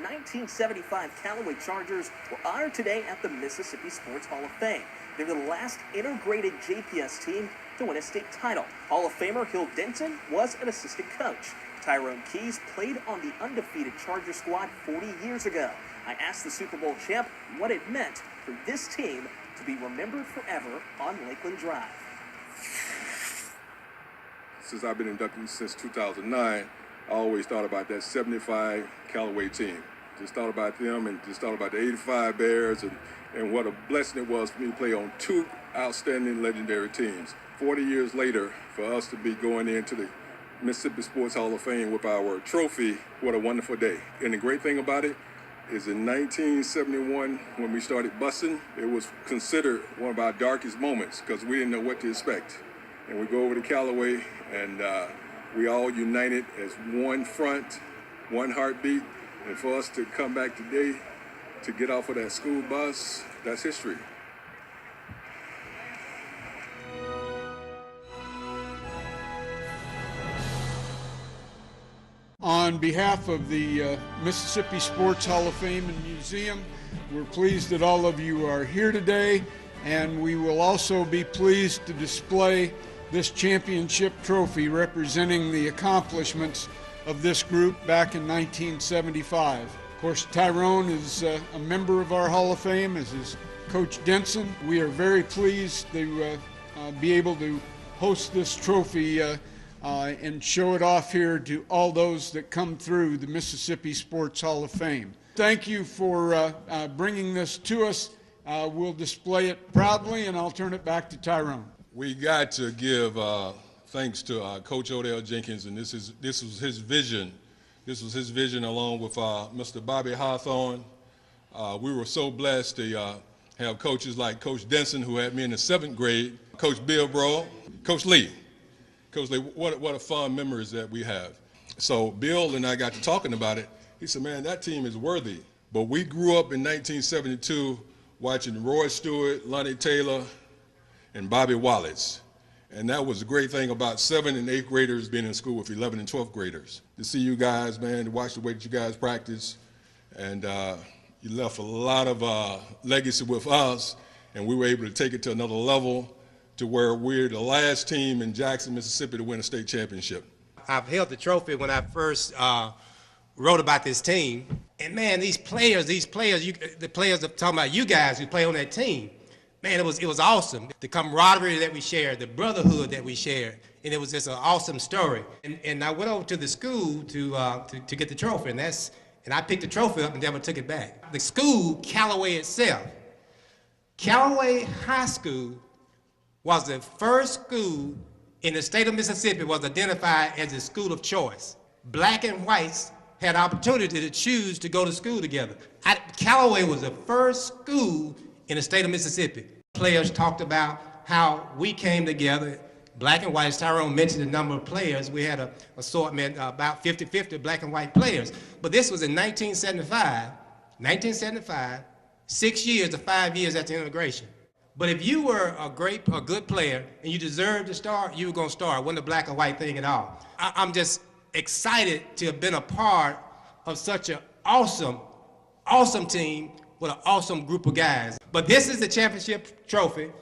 1975 Callaway Chargers were honored today at the Mississippi Sports Hall of Fame. They're the last integrated JPS team to win a state title. Hall of Famer Hill Denson was an assistant coach. Tyrone3 played on the undefeated Charger squad 40 years ago. I asked the Super Bowl champ what it meant for this team to be remembered forever on Lakeland Drive. Since I've been inducted since 2009, I always thought about that 75 Callaway team. Just thought about them and just thought about the 85 Bears and what a blessing it was for me to play on two outstanding legendary teams. 40 years later, for us to be going into the Mississippi Sports Hall of Fame with our trophy, what a wonderful day. And the great thing about it is in 1971, when we started busing, it was considered one of our darkest moments because we didn't know what to expect. And we go over to Callaway, and we all united as one front, one heartbeat. And for us to come back today to get off of that school bus, that's history. On behalf of the Mississippi Sports Hall of Fame and Museum, we're pleased that all of you are here today, and we will also be pleased to display this championship trophy representing the accomplishments of this group back in 1975. Of course, Tyrone is a member of our Hall of Fame, as is Coach Denson. We are very pleased to be able to host this trophy and show it off here to all those that come through the Mississippi Sports Hall of Fame. Thank you for bringing this to us. We'll display it proudly, and I'll turn it back to Tyrone. We got to give thanks to Coach Odell Jenkins, and this was his vision. This was his vision along with Mr. Bobby Hawthorne. We were so blessed to have coaches like Coach Denson, who had me in the 7th grade, Coach Bill Brough, Coach Lee. Coach Lee, what a fond memories that we have. So Bill and I got to talking about it. He said, man, that team is worthy. But we grew up in 1972 watching Roy Stewart, Lonnie Taylor, and Bobby Wallace. And that was the great thing about 7th and 8th graders being in school with 11th and 12th graders. To see you guys, man, to watch the way that you guys practice. And you left a lot of legacy with us, and we were able to take it to another level to where we're the last team in Jackson, Mississippi to win a state championship. I've held the trophy when I first wrote about this team. And man, the players I'm talking about, you guys who play on that team, man, it was awesome. The camaraderie that we shared, the brotherhood that we shared, and it was just an awesome story. And I went over to the school to get the trophy, and I picked the trophy up and never took it back. The school, Callaway itself, Callaway High School was the first school in the state of Mississippi was identified as a school of choice. Black and whites had opportunity to choose to go to school together. Callaway was the first school in the state of Mississippi. Players talked about how we came together, black and whites. Tyrone mentioned the number of players. We had an assortment about 50-50 black and white players. But this was in 1975, 6 years to 5 years after integration. But if you were a good player and you deserved to start, you were going to start. It wasn't a black and white thing at all. I'm just excited to have been a part of such an awesome team with an awesome group of guys. But this is the championship trophy.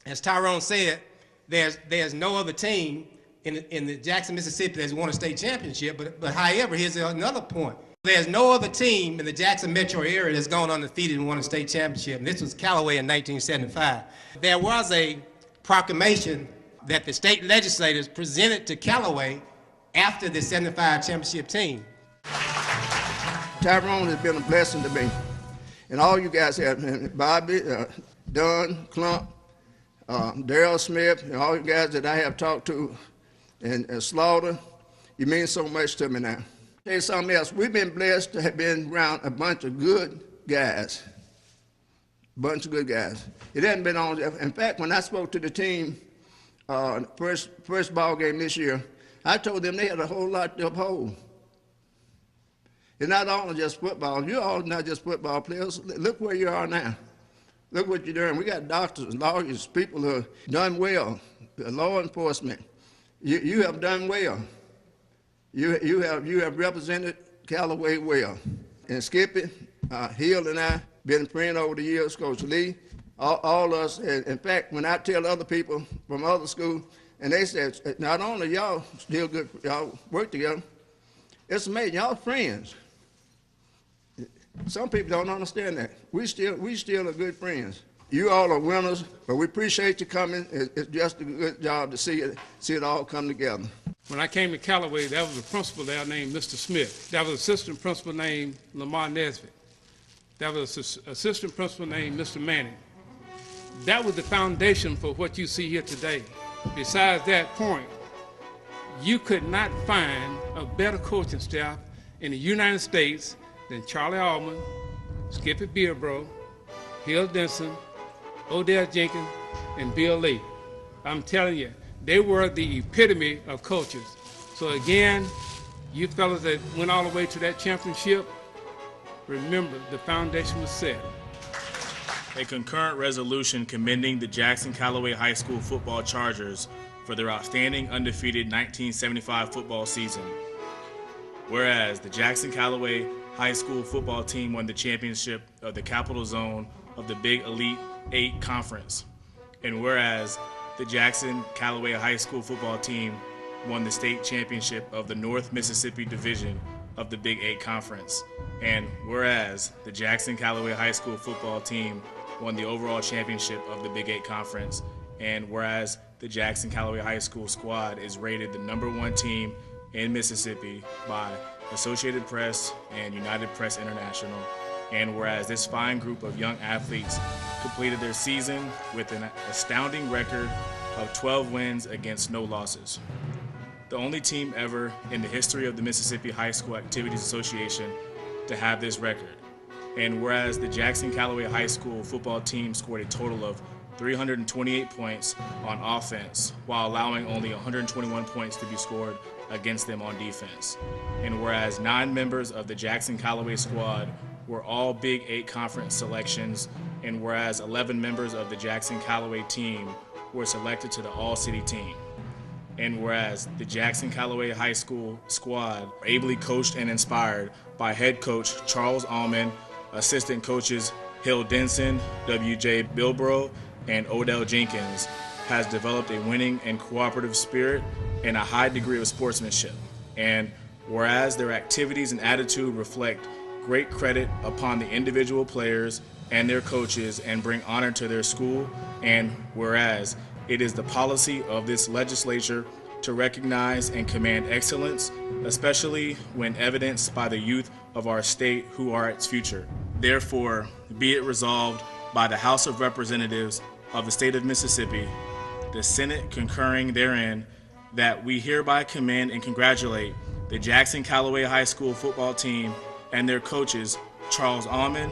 As Tyrone said, there's no other team in the Jackson, Mississippi that's won a state championship. But however, here's another point. There's no other team in the Jackson metro area that's gone undefeated and won a state championship, and this was Callaway in 1975. There was a proclamation that the state legislators presented to Callaway after the 75 championship team. Tyrone has been a blessing to me, and all you guys have, Bobby, Dunn, Clump, Darrell Smith, and all you guys that I have talked to, and Slaughter, you mean so much to me now. Tell you something else, we've been blessed to have been around a bunch of good guys. It hasn't been on, in fact, when I spoke to the team, first ball game this year, I told them they had a whole lot to uphold. It's not only just football, you're all not just football players. Look where you are now. Look what you're doing. We got doctors, lawyers, people who have done well, law enforcement. You have done well. You have represented Callaway well. And Skippy, Hill and I, been friends over the years, Coach Lee, all us. And in fact, when I tell other people from other schools, and they said, not only y'all still good, y'all work together, it's amazing, y'all friends. Some people don't understand that. We still are good friends. You all are winners, but we appreciate you coming. It's just a good job to see it all come together. When I came to Callaway, there was a principal there named Mr. Smith. There was an assistant principal named Lamar Nesbitt. There was an assistant principal named Mr. Manning. That was the foundation for what you see here today. Besides that point, you could not find a better coaching staff in the United States than Charlie Allman, Skippy Beerbro, Hill Denson, Odell Jenkins, and Bill Lee. I'm telling you, they were the epitome of coaches. So again, you fellas that went all the way to that championship, remember the foundation was set. A concurrent resolution commending the Jackson Callaway High School football Chargers for their outstanding undefeated 1975 football season. Whereas the Jackson Callaway High School football team won the championship of the Capital Zone of the Big Elite 8 Conference. And whereas the Jackson Callaway High School football team won the state championship of the North Mississippi Division of the Big 8 Conference. And whereas the Jackson Callaway High School football team won the overall championship of the Big 8 Conference. And whereas the Jackson Callaway High School squad is rated the #1 team in Mississippi by Associated Press and United Press International. And whereas this fine group of young athletes completed their season with an astounding record of 12 wins against no losses. The only team ever in the history of the Mississippi High School Activities Association to have this record. And whereas the Jackson Callaway High School football team scored a total of 328 points on offense while allowing only 121 points to be scored against them on defense. And whereas 9 members of the Jackson Callaway squad were all Big 8 conference selections, and whereas 11 members of the Jackson Callaway team were selected to the All-City team. And whereas the Jackson Callaway High School squad were ably coached and inspired by head coach Charles Allman, assistant coaches Hill Denson, W.J. Bilbro, and Odell Jenkins, has developed a winning and cooperative spirit and a high degree of sportsmanship. And whereas their activities and attitude reflect great credit upon the individual players and their coaches and bring honor to their school, and whereas it is the policy of this legislature to recognize and command excellence, especially when evidenced by the youth of our state who are its future. Therefore, be it resolved by the House of Representatives of the state of Mississippi, the Senate concurring therein, that we hereby commend and congratulate the Jackson Callaway High School football team and their coaches, Charles Allman,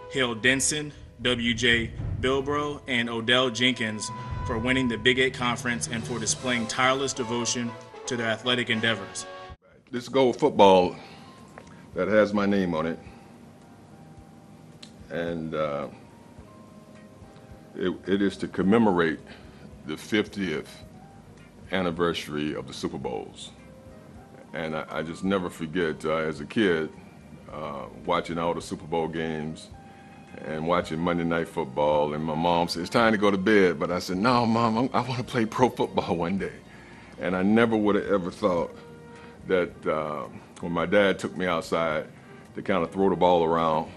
Hill Denson, W.J. Bilbro, and Odell Jenkins, for winning the Big 8 Conference and for displaying tireless devotion to their athletic endeavors. This gold football that has my name on it, and it is to commemorate the 50th anniversary of the Super Bowls. And I just never forget, as a kid, watching all the Super Bowl games and watching Monday Night Football, and my mom said, "It's time to go to bed." But I said, "No, Mom, I want to play pro football one day." And I never would have ever thought that when my dad took me outside to kind of throw the ball around,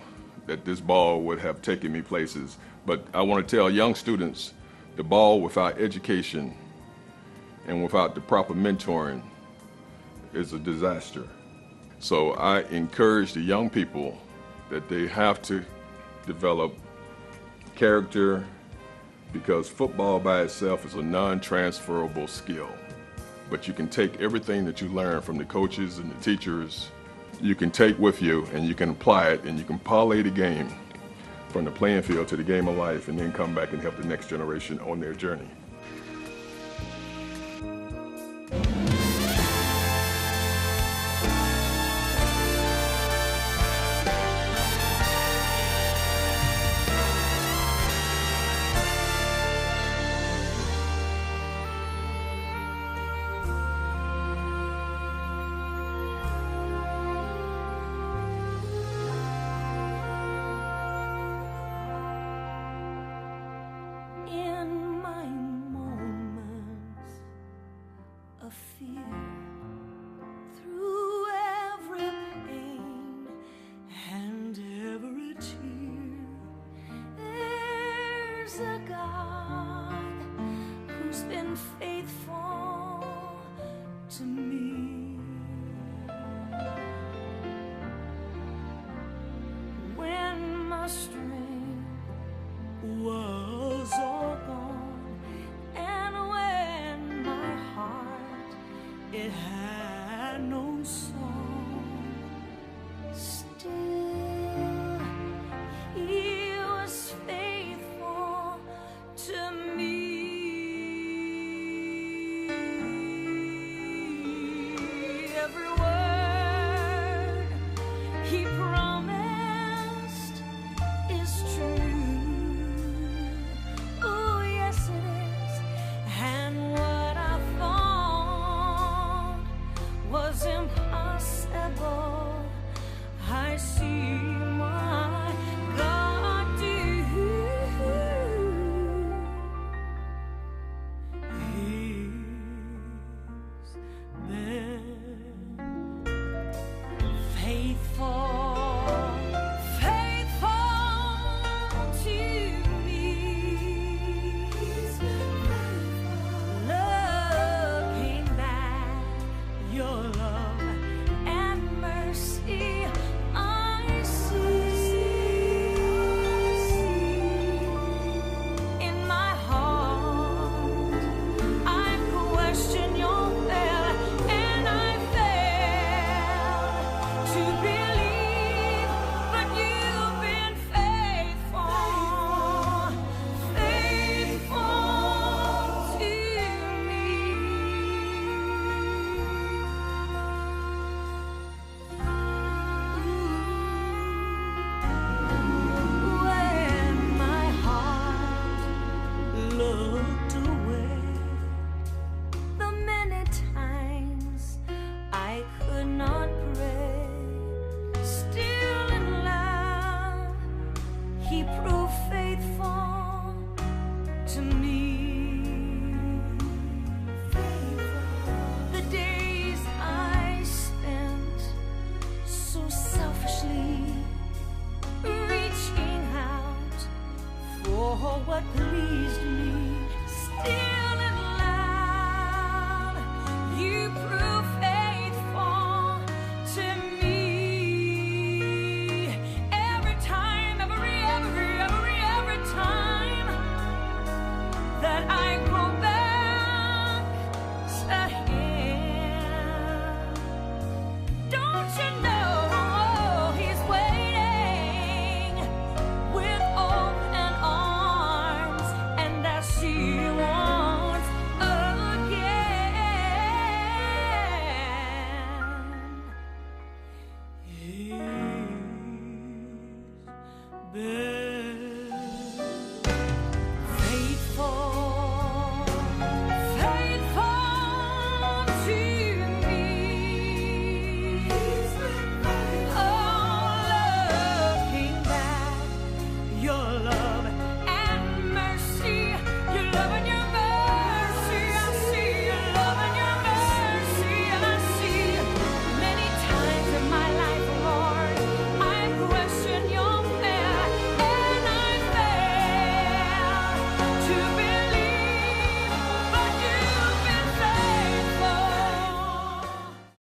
that this ball would have taken me places. But I want to tell young students, the ball without education and without the proper mentoring is a disaster. So I encourage the young people that they have to develop character, because football by itself is a non-transferable skill. But you can take everything that you learn from the coaches and the teachers, you can take with you and you can apply it, and you can parlay the game from the playing field to the game of life, and then come back and help the next generation on their journey. see my God do. He's been faithful, faithful to me. Looking back, your love and mercy I see. In my heart, I question your will, and I fail to believe, but you've been faithful, faithful to me. When my heart looked away, the many times I could not pray, still in love, He proved faithful to me. The days I spent so selfishly reaching out for what pleased me, still in love, you prove faithful to me. Every time, every time that I go back to Him, don't you know?